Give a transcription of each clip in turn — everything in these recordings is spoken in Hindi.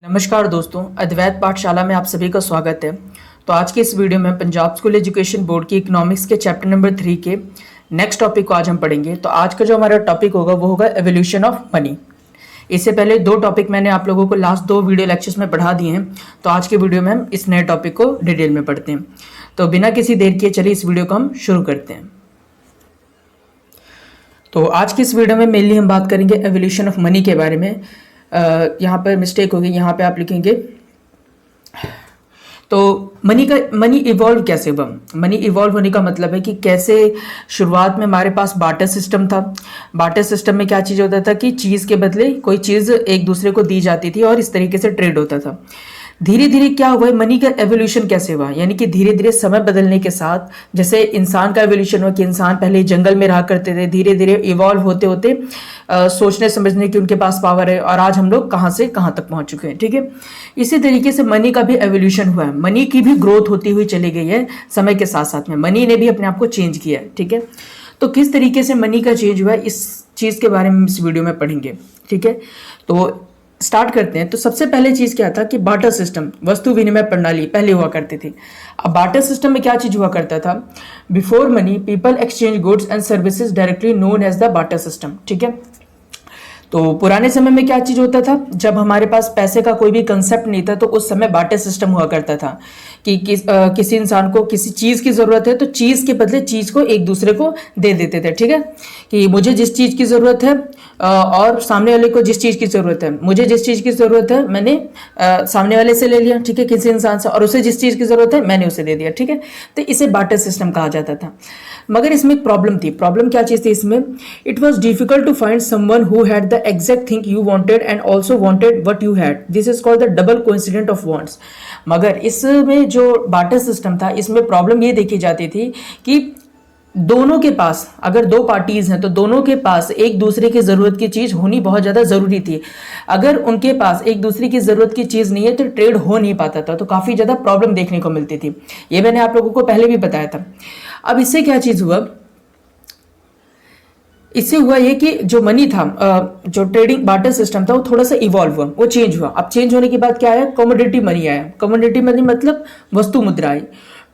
नमस्कार दोस्तों, अद्वैत पाठशाला में आप सभी का स्वागत है। तो आज के इस वीडियो में पंजाब स्कूल एजुकेशन बोर्ड की इकोनॉमिक्स के चैप्टर नंबर 3 के नेक्स्ट टॉपिक को आज हम पढ़ेंगे। तो आज का जो हमारा टॉपिक होगा वो होगा एवोल्यूशन ऑफ मनी। इससे पहले दो टॉपिक मैंने आप लोगों को लास्ट दो वीडियो लेक्चर्स में पढ़ा दिए हैं, तो आज के वीडियो में हम इस नए टॉपिक को डिटेल में पढ़ते हैं। तो बिना किसी देर किए चलिए इस वीडियो को हम शुरू करते हैं। तो आज की इस वीडियो में मेनली हम बात करेंगे एवोल्यूशन ऑफ मनी के बारे में। यहाँ पर मिस्टेक होगी, यहाँ पे आप लिखेंगे तो मनी इवॉल्व कैसे हुआ। मनी इवॉल्व होने का मतलब है कि कैसे शुरुआत में हमारे पास बार्टर सिस्टम था। बार्टर सिस्टम में क्या चीज़ होता था कि चीज़ के बदले कोई चीज़ एक दूसरे को दी जाती थी और इस तरीके से ट्रेड होता था। धीरे धीरे क्या हुआ, मनी का एवोल्यूशन कैसे हुआ, यानी कि धीरे धीरे समय बदलने के साथ जैसे इंसान का एवोल्यूशन हुआ कि इंसान पहले जंगल में रहा करते थे, धीरे धीरे इवॉल्व होते होते सोचने समझने की उनके पास पावर है और आज हम लोग कहाँ से कहाँ तक पहुंच चुके हैं। ठीक है, इसी तरीके से मनी का भी एवोल्यूशन हुआ है। मनी की भी ग्रोथ होती हुई चली गई है समय के साथ साथ में। मनी ने भी अपने आप को चेंज किया है। ठीक है, तो किस तरीके से मनी का चेंज हुआ है इस चीज़ के बारे में इस वीडियो में पढ़ेंगे। ठीक है, तो स्टार्ट करते हैं। तो सबसे पहले चीज क्या था कि बार्टर सिस्टम, वस्तु विनिमय प्रणाली पहले हुआ करती थी। अब बार्टर सिस्टम में क्या चीज हुआ करता था, before money people exchange goods and services directly known as the barter system. ठीक है, तो पुराने समय में क्या चीज होता था, जब हमारे पास पैसे का कोई भी कंसेप्ट नहीं था तो उस समय बार्टर सिस्टम हुआ करता था कि किसी इंसान को किसी चीज की जरूरत है तो चीज के बदले चीज को एक दूसरे को दे देते थे। ठीक है, कि मुझे जिस चीज की जरूरत है और सामने वाले को जिस चीज की जरूरत है, मुझे जिस चीज की जरूरत है मैंने सामने वाले से ले लिया। ठीक है, किसी इंसान से, और उसे जिस चीज की जरूरत है मैंने उसे दे दिया। ठीक है, तो इसे बार्टर सिस्टम कहा जाता था। मगर इसमें एक प्रॉब्लम थी। प्रॉब्लम क्या चीज थी इसमें, it was difficult to find someone who had the exact thing you wanted and also wanted what you had. This is called the double coincident of wants. मगर इसमें जो बार्टर सिस्टम था इसमें प्रॉब्लम ये देखी जाती थी कि दोनों के पास, अगर दो पार्टीज हैं तो दोनों के पास एक दूसरे की जरूरत की चीज होनी बहुत ज्यादा जरूरी थी। अगर उनके पास एक दूसरे की जरूरत की चीज नहीं है तो ट्रेड हो नहीं पाता था, तो काफी ज्यादा प्रॉब्लम देखने को मिलती थी। ये मैंने आप लोगों को पहले भी बताया था। अब इससे क्या चीज हुआ, इससे हुआ ये कि जो मनी था, जो ट्रेडिंग बार्टर सिस्टम था वो थोड़ा सा इवॉल्व हुआ, वो चेंज हुआ। अब चेंज होने के बाद क्या आया, कमोडिटी मनी आया। कमोडिटी मनी मतलब वस्तु मुद्रा आई।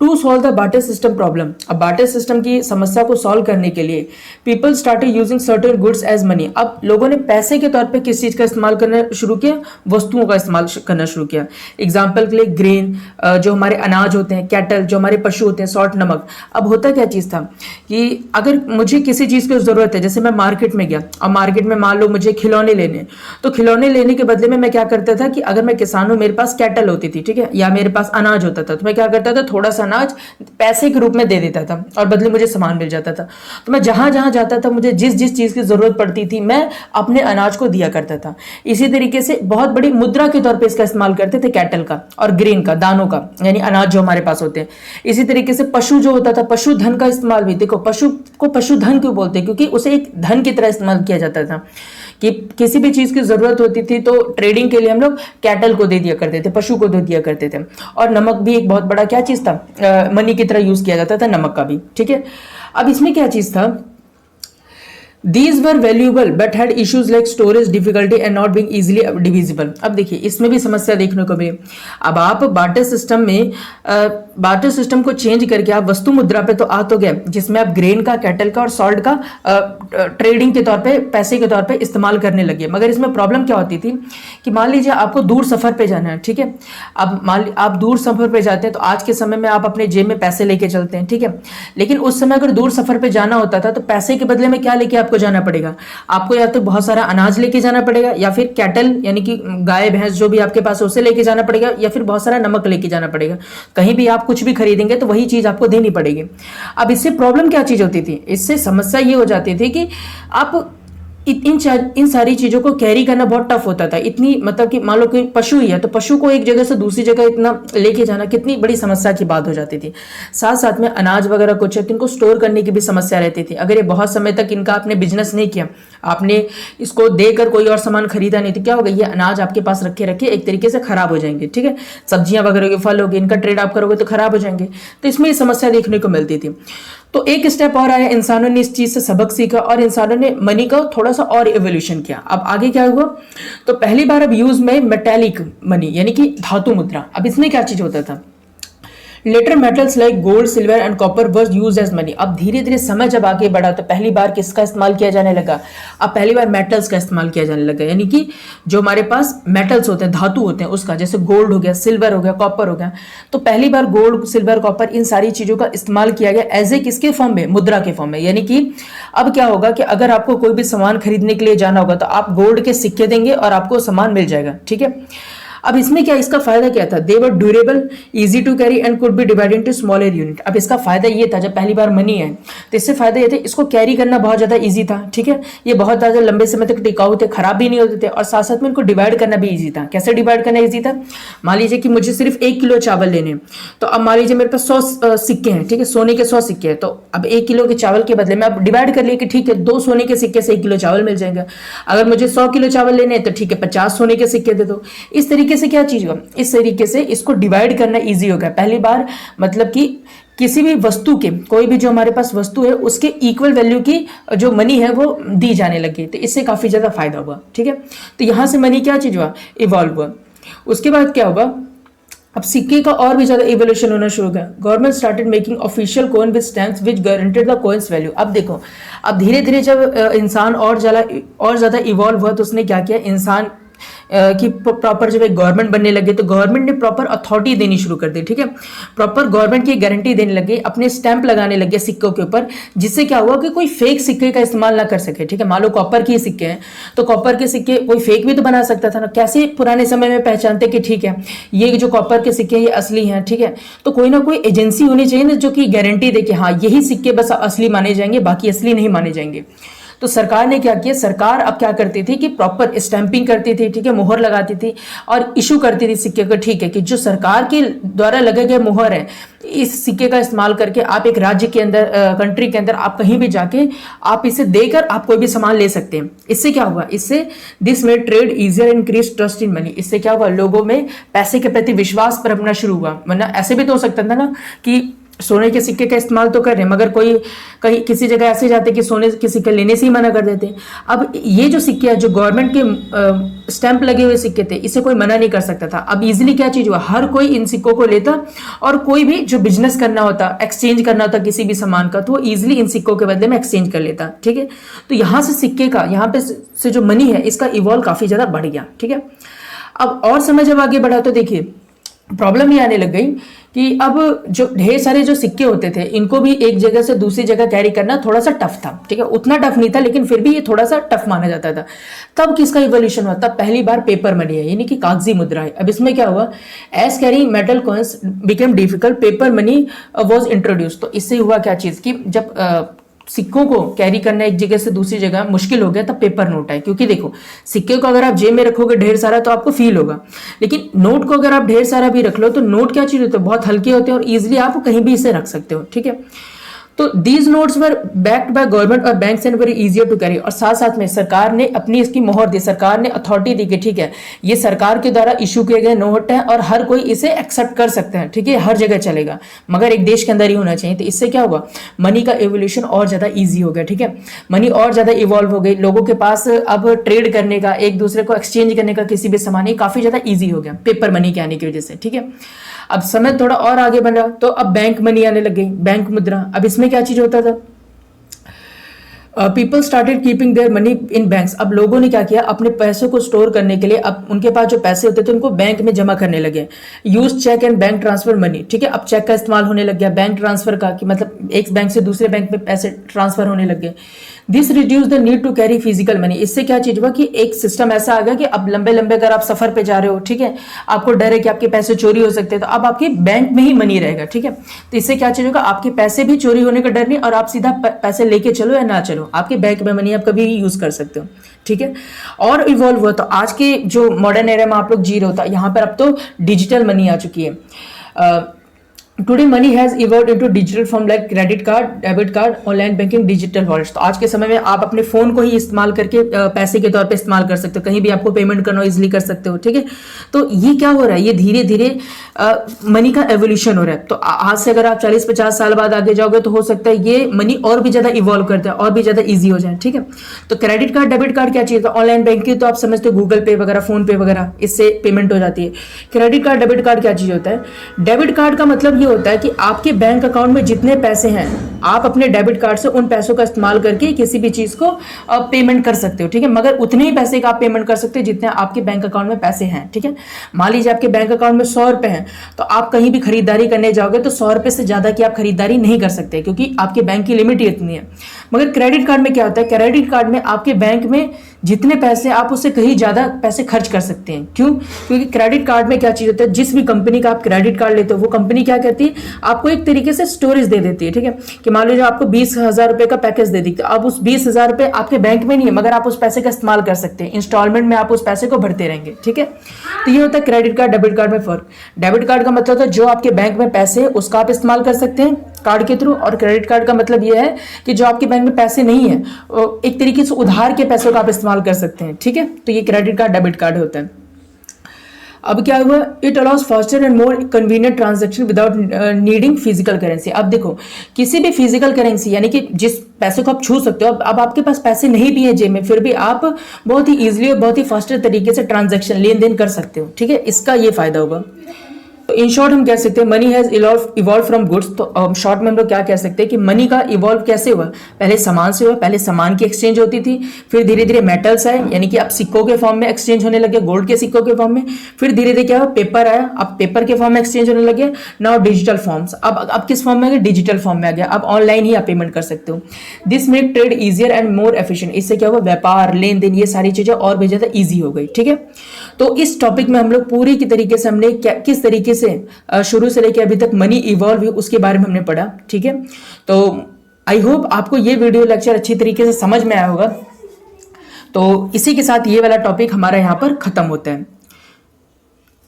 To solve the barter system problem, अब बार्टर सिस्टम की समस्या को सॉल्व करने के लिए people started using certain goods as money. अब लोगों ने पैसे के तौर पे किस चीज का इस्तेमाल करना शुरू किया, वस्तुओं का इस्तेमाल करना शुरू किया। एग्जाम्पल के लिए ग्रेन, जो हमारे अनाज होते हैं, कैटल जो हमारे पशु होते हैं, सॉल्ट, नमक। अब होता क्या चीज था कि अगर मुझे किसी चीज की जरूरत है, जैसे मैं मार्केट में गया और मार्केट में मान लो मुझे खिलौने लेने, तो खिलौने लेने के बदले में मैं क्या करता था कि अगर मैं किसान हूं, मेरे पास कैटल होती थी, ठीक है, या मेरे पास अनाज होता था, तो मैं क्या करता था, थोड़ा सा अनाज पैसे के रूप में दे देता था और बदले मुझे सामान मिल जाता था। तो मैं जहां जहां जाता था, मुझे जिस जिस चीज की जरूरत पड़ती थी मैं अपने अनाज को दिया करता था। इसी तरीके से बहुत बड़ी मुद्रा के तौर पे इसका इस्तेमाल करते थे, कैटल का और ग्रेन का, दानों का, यानी अनाज जो हमारे पास होते हैं। इसी तरीके से पशु जो होता था, पशु धन का इस्तेमाल भी, देखो पशु को पशुधन क्यों बोलते हैं, क्योंकि उसे एक धन की तरह इस्तेमाल किया जाता था कि किसी भी चीज की जरूरत होती थी तो ट्रेडिंग के लिए हम लोग कैटल को दे दिया करते थे, पशु को दे दिया करते थे। और नमक भी एक बहुत बड़ा क्या चीज था, मनी की तरह यूज किया जाता था नमक का भी। ठीक है, अब इसमें क्या चीज था, These were valuable but had issues like storage difficulty and not being easily divisible। अब देखिए इसमें भी समस्या देखने को मिली। अब आप बार्टर सिस्टम में बार्टर सिस्टम को चेंज करके आप वस्तु मुद्रा पे तो आ तो गए, जिसमें आप ग्रेन का, कैटल का और सॉल्ट का ट्रेडिंग के तौर पे, पैसे के तौर पे इस्तेमाल करने लगे। मगर इसमें प्रॉब्लम क्या होती थी कि मान लीजिए आपको दूर सफर पे जाना है, ठीक है, अब मान आप दूर सफर पे जाते हैं तो आज के समय में आप अपने जेब में पैसे लेके चलते हैं, ठीक है, लेकिन उस समय अगर दूर सफर पे जाना होता था तो पैसे के बदले में क्या लेके आपको जाना पड़ेगा, आपको या तो बहुत सारा अनाज लेके जाना पड़ेगा, या फिर कैटल यानी कि गाय भैंस जो भी आपके पास उसे लेके जाना पड़ेगा, या फिर बहुत सारा नमक लेके जाना पड़ेगा। कहीं भी आप कुछ भी खरीदेंगे तो वही चीज आपको देनी पड़ेगी। अब इससे प्रॉब्लम क्या चीज होती थी, इससे समस्या ये हो जाती थी कि आप इन सारी चीजों को कैरी करना बहुत टफ होता था। इतनी मतलब कि मान लो कोई पशु ही है तो पशु को एक जगह से दूसरी जगह इतना लेके जाना कितनी बड़ी समस्या की बात हो जाती थी। साथ साथ में अनाज वगैरह कुछ है तो इनको स्टोर करने की भी समस्या रहती थी। अगर ये बहुत समय तक इनका आपने बिजनेस नहीं किया, आपने इसको देकर कोई और सामान खरीदा नहीं, तो क्या होगा, ये अनाज आपके पास रखे रखे एक तरीके से खराब हो जाएंगे। ठीक है, सब्जियां वगैरह के फल हो गए, इनका ट्रेड आप करोगे तो खराब हो जाएंगे। तो इसमें ये समस्या देखने को मिलती थी। तो एक स्टेप और आया, इंसानों ने इस चीज से सबक सीखा और इंसानों ने मनी का थोड़ा सा और एवोल्यूशन किया। अब आगे क्या हुआ, तो पहली बार अब यूज में मेटेलिक मनी यानी कि धातु मुद्रा। अब इसमें क्या चीज होता था, later metals like gold silver and copper was use as money. अब धीरे धीरे समय जब आगे बढ़ा तो पहली बार किसका इस्तेमाल किया जाने लगा, अब पहली बार मेटल्स का इस्तेमाल किया जाने लगा, यानी कि जो हमारे पास मेटल्स होते हैं, धातु होते हैं उसका, जैसे गोल्ड हो गया, सिल्वर हो गया, कॉपर हो गया। तो पहली बार गोल्ड सिल्वर कॉपर इन सारी चीजों का इस्तेमाल किया गया एज ए किसके फॉर्म में, मुद्रा के फॉर्म में। यानी कि अब क्या होगा कि अगर आपको कोई भी सामान खरीदने के लिए जाना होगा तो आप गोल्ड के सिक्के देंगे और आपको सामान मिल जाएगा, ठीक है। अब इसमें क्या, इसका फायदा क्या था, they were durable, easy to carry and could be divided into smaller unit. अब इसका फायदा ये था, जब पहली बार मनी है तो इससे फायदा ये था, इसको कैरी करना बहुत ज्यादा इजी था, ठीक है। ये बहुत ज्यादा लंबे समय तक टिकाऊ थे, खराब भी नहीं होते थे, और साथ साथ में इनको डिवाइड करना भी इजी था। कैसे डिवाइड करना इजी था, मान लीजिए कि मुझे सिर्फ 1 किलो चावल लेने, तो अब मान लीजिए मेरे पास 100 सिक्के हैं, ठीक है, सोने के 100 सिक्के हैं, तो अब 1 किलो के चावल के बदले में अब डिवाइड कर लिए कि ठीक है 2 सोने के सिक्के से 1 किलो चावल मिल जाएगा। अगर मुझे 100 किलो चावल लेने हैं तो ठीक है 50 सोने के सिक्के दे दो। इस तरीके से क्या चीज हुआ, इस तरीके से इसको डिवाइड करना इजी हो गया पहली बार। मतलब कि किसी भी वस्तु के, कोई भी जो हमारे पास वस्तु है उसके इक्वल वैल्यू की जो मनी है वो दी जाने लगी, तो इससे काफी ज्यादा फायदा हुआ, ठीक है। तो यहां से मनी क्या चीज हुआ, इवॉल्व हुआ। उसके बाद क्या हुआ, अब सिक्के का और भी ज्यादा इवोल्यूशन होना शुरू हो गया। Government started making official coin with stamps which guaranteed the coins value. अब देखो, अब धीरे धीरे जब इंसान और ज्यादा इवॉल्व हुआ तो उसने क्या किया, इंसान कि प्रॉपर जब एक गवर्नमेंट बनने लगे तो गवर्नमेंट ने प्रॉपर अथॉरिटी देनी शुरू कर दी, ठीक है। प्रॉपर गवर्नमेंट की गारंटी देने लगे, अपने स्टैंप लगाने लगे सिक्कों के ऊपर, जिससे क्या हुआ कि कोई फेक सिक्के का इस्तेमाल ना कर सके, ठीक है। मान लो कॉपर के सिक्के हैं तो कॉपर के सिक्के कोई फेक भी तो बना सकता था ना, कैसे पुराने समय में पहचानते कि ठीक है ये जो कॉपर के सिक्के ये असली हैं, ठीक है। तो कोई ना कोई एजेंसी होनी चाहिए ना जो कि गारंटी दे कि हाँ यही सिक्के बस असली माने जाएंगे, बाकी असली नहीं माने जाएंगे। तो सरकार ने क्या किया, सरकार अब क्या करती थी कि प्रॉपर स्टैंपिंग करती थी, ठीक है, मुहर लगाती थी और इशू करती थी सिक्के को, ठीक है, कि जो सरकार के द्वारा लगे गए मुहर है इस सिक्के का इस्तेमाल करके आप एक राज्य के अंदर, कंट्री के अंदर आप कहीं भी जाके आप इसे देकर आप कोई भी सामान ले सकते हैं। इससे क्या हुआ, इससे this made trade easier, increase trust in money. इससे क्या हुआ, लोगों में पैसे के प्रति विश्वास परखना शुरू हुआ। वरना ऐसे भी तो हो सकता था ना कि सोने के सिक्के का इस्तेमाल तो कर रहे हैं मगर कोई कहीं किसी जगह ऐसे जाते कि सोने के सिक्के लेने से ही मना कर देते। अब ये जो सिक्के है, जो गवर्नमेंट के स्टैंप लगे हुए सिक्के थे, इसे कोई मना नहीं कर सकता था। अब इजीली क्या चीज हुआ, हर कोई इन सिक्कों को लेता और कोई भी जो बिजनेस करना होता, एक्सचेंज करना होता किसी भी सामान का, तो वो इजिली इन सिक्कों के बदले में एक्सचेंज कर लेता, ठीक है। तो यहां से सिक्के का, यहाँ पे से जो मनी है इसका इवॉल्व काफी ज्यादा बढ़ गया, ठीक है। अब और समय जब आगे बढ़ा तो देखिए प्रॉब्लम ये आने लग गई कि अब जो ढेर सारे जो सिक्के होते थे इनको भी एक जगह से दूसरी जगह कैरी करना थोड़ा सा टफ था, ठीक है। उतना टफ नहीं था लेकिन फिर भी ये थोड़ा सा टफ माना जाता था। तब किसका इवोल्यूशन हुआ, तब पहली बार पेपर मनी है, यानी कि कागजी मुद्रा है। अब इसमें क्या हुआ, as carrying metal coins became difficult, paper money was introduce. तो इससे हुआ क्या चीज कि जब सिक्कों को कैरी करना एक जगह से दूसरी जगह मुश्किल हो गया तब पेपर नोट आए। क्योंकि देखो सिक्के को अगर आप जेब में रखोगे ढेर सारा तो आपको फील होगा, लेकिन नोट को अगर आप ढेर सारा भी रख लो तो नोट क्या चीज होते हैं, बहुत हल्के होते हैं और इजिली आप कहीं भी इसे रख सकते हो, ठीक है। तो these notes were backed by government और banks and very easier to carry. और साथ साथ में सरकार ने अपनी इसकी मोहर दी, सरकार ने अथॉरिटी दी कि ठीक है ये सरकार के द्वारा इशू किए गए नोट है और हर कोई इसे एक्सेप्ट कर सकते हैं, ठीक है, हर जगह चलेगा मगर एक देश के अंदर ही होना चाहिए। तो इससे क्या हुआ, मनी का एवोल्यूशन और ज्यादा ईजी हो गया, ठीक है। मनी और ज्यादा इवॉल्व हो गई, लोगों के पास अब ट्रेड करने का, एक दूसरे को एक्सचेंज करने का किसी भी सामान ही काफी ज्यादा ईजी हो गया पेपर मनी के आने की वजह से, ठीक है। अब समय थोड़ा और आगे बढ़ा तो अब बैंक मनी आने लग गई, बैंक मुद्रा। अब इसमें क्या चीज होता था, people started keeping their money in banks. अब लोगों ने क्या किया, अपने पैसों को स्टोर करने के लिए अब उनके पास जो पैसे होते थे उनको बैंक में जमा करने लगे। Use cheque and bank transfer money, ठीक है। अब चेक का इस्तेमाल होने लग गया, बैंक ट्रांसफर का, कि मतलब एक बैंक से दूसरे बैंक में पैसे ट्रांसफर होने लग गए। This reduce the need to carry physical money. इससे क्या चीज हुआ कि एक सिस्टम ऐसा आ गया कि अब लंबे लंबे अगर आप सफर पे जा रहे हो, ठीक है, आपको डर है कि आपके पैसे चोरी हो सकते हैं, तो अब आपके बैंक में ही मनी रहेगा, ठीक है। तो इससे क्या चीज होगा, आपके पैसे भी चोरी होने का डर नहीं और आप सीधा पैसे लेके चलो या ना चलो, आपके बैंक में मनी आप कभी भी यूज कर सकते हो, ठीक है। और इवॉल्व हुआ तो आज के जो मॉडर्न एरा में आप लोग जी रहे होता, यहाँ पर अब तो डिजिटल मनी आ चुकी है। Today money has evolve into digital form like credit card, debit card, online banking, digital wallets. तो आज के समय में आप अपने फोन को ही इस्तेमाल करके पैसे के तौर पे इस्तेमाल कर सकते हो, कहीं भी आपको पेमेंट करना हो इजिली कर सकते हो, ठीक है। तो ये क्या हो रहा है, ये धीरे धीरे मनी का एवोल्यूशन हो रहा है। तो आज से अगर आप 40-50 साल बाद आगे जाओगे तो हो सकता है ये मनी और भी ज्यादा इवॉल्व कर जाए, और भी ज्यादा ईजी हो जाए, ठीक है। तो क्रेडिट कार्ड, डेबिट कार्ड क्या चीज है, ऑनलाइन बैंकिंग तो आप समझते हो, गूगल पे वगैरह, फोन पे वगैरह, इससे पेमेंट हो जाती है। क्रेडिट कार्ड, डेबिट कार्ड क्या चीज होता है, डेबिट कार्ड का मतलब ये होता है कि आपके बैंक अकाउंट में जितने पैसे हैं आप अपने डेबिट कार्ड से उन पैसों का इस्तेमाल करके किसी भी चीज को पेमेंट कर सकते हो, ठीक है। मगर उतने ही पैसे का आप पेमेंट कर सकते हो जितने आपके बैंक अकाउंट में पैसे हैं, ठीक है। मान लीजिए आपके बैंक अकाउंट में 100 रुपए हैं, तो आप कहीं भी खरीदारी करने जाओगे तो 100 रुपए से ज्यादा की आप खरीदारी नहीं कर सकते, क्योंकि आपके बैंक की लिमिट ही इतनी है। मगर क्रेडिट कार्ड में क्या होता है, क्रेडिट कार्ड में आपके बैंक में जितने पैसे आप उससे कहीं ज्यादा पैसे खर्च कर सकते हैं। क्यों? क्योंकि क्रेडिट कार्ड में क्या चीज होता है, जिस भी कंपनी का आप क्रेडिट कार्ड लेते हो वो कंपनी क्या कहती है, आपको एक तरीके से स्टोरेज दे देती है, ठीक है। कि मान लीजिए आपको 20,000 रुपए का पैकेज दे दी, अब उस 20,000 रुपए आपके बैंक में नहीं है, मगर आप उस पैसे का इस्तेमाल कर सकते हैं, इंस्टॉलमेंट में आप उस पैसे को भरते रहेंगे, ठीक है। तो ये होता है क्रेडिट कार्ड, डेबिट कार्ड में फर्क। डेबिट कार्ड का मतलब होता है जो आपके बैंक में पैसे है उसका आप इस्तेमाल कर सकते हैं कार्ड के थ्रू, और क्रेडिट कार्ड का मतलब यह है कि जो आपके बैंक में पैसे नहीं है, एक तरीके से उधार के पैसों का आप इस्तेमाल कर सकते हैं, ठीक है। तो ये क्रेडिट कार्ड, डेबिट कार्ड होता है। अब क्या हुआ, it allows faster and more convenient transaction without needing physical currency. अब देखो, किसी भी फिजिकल करेंसी यानी कि जिस पैसे को आप छू सकते हो, अब आपके पास पैसे नहीं भी है जेब में, फिर भी आप बहुत ही इजीली और बहुत ही फास्टर तरीके से ट्रांजेक्शन, लेन देन कर सकते हो, ठीक है। इसका ये फायदा होगा। तो इन शॉर्ट हम कह सकते हैं money has evolve from goods. तो शॉर्ट में हम लोग क्या कह सकते हैं कि मनी का इवॉल्व कैसे हुआ, पहले सामान से हुआ, पहले सामान की एक्सचेंज होती थी, फिर धीरे धीरे मेटल्स आए, यानी कि अब सिक्कों के फॉर्म में एक्सचेंज होने लगे, गोल्ड के सिक्कों के फॉर्म में, फिर धीरे धीरे क्या हुआ, पेपर आया, अब पेपर के फॉर्म में एक्सचेंज होने लगे, नाउ डिजिटल फॉर्म्स, अब किस फॉर्म में आ गया, डिजिटल फॉर्म में आ गया, अब ऑनलाइन ही आप पेमेंट कर सकते हो। This make trade easier and more efficient. इससे क्या हुआ, व्यापार, लेन देन, ये सारी चीजें और भी ज्यादा ईजी हो गई, ठीक है। तो इस टॉपिक में हम लोग पूरी की तरीके से हमने किस तरीके से शुरू से लेकर अभी तक मनी इवॉल्व हुई उसके बारे में हमने पढ़ा, ठीक है। तो आई होप आपको ये वीडियो लेक्चर अच्छी तरीके से समझ में आया होगा। तो इसी के साथ ये वाला टॉपिक हमारा यहाँ पर खत्म होता है।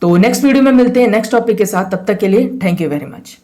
तो नेक्स्ट वीडियो में मिलते हैं नेक्स्ट टॉपिक के साथ, तब तक के लिए थैंक यू वेरी मच।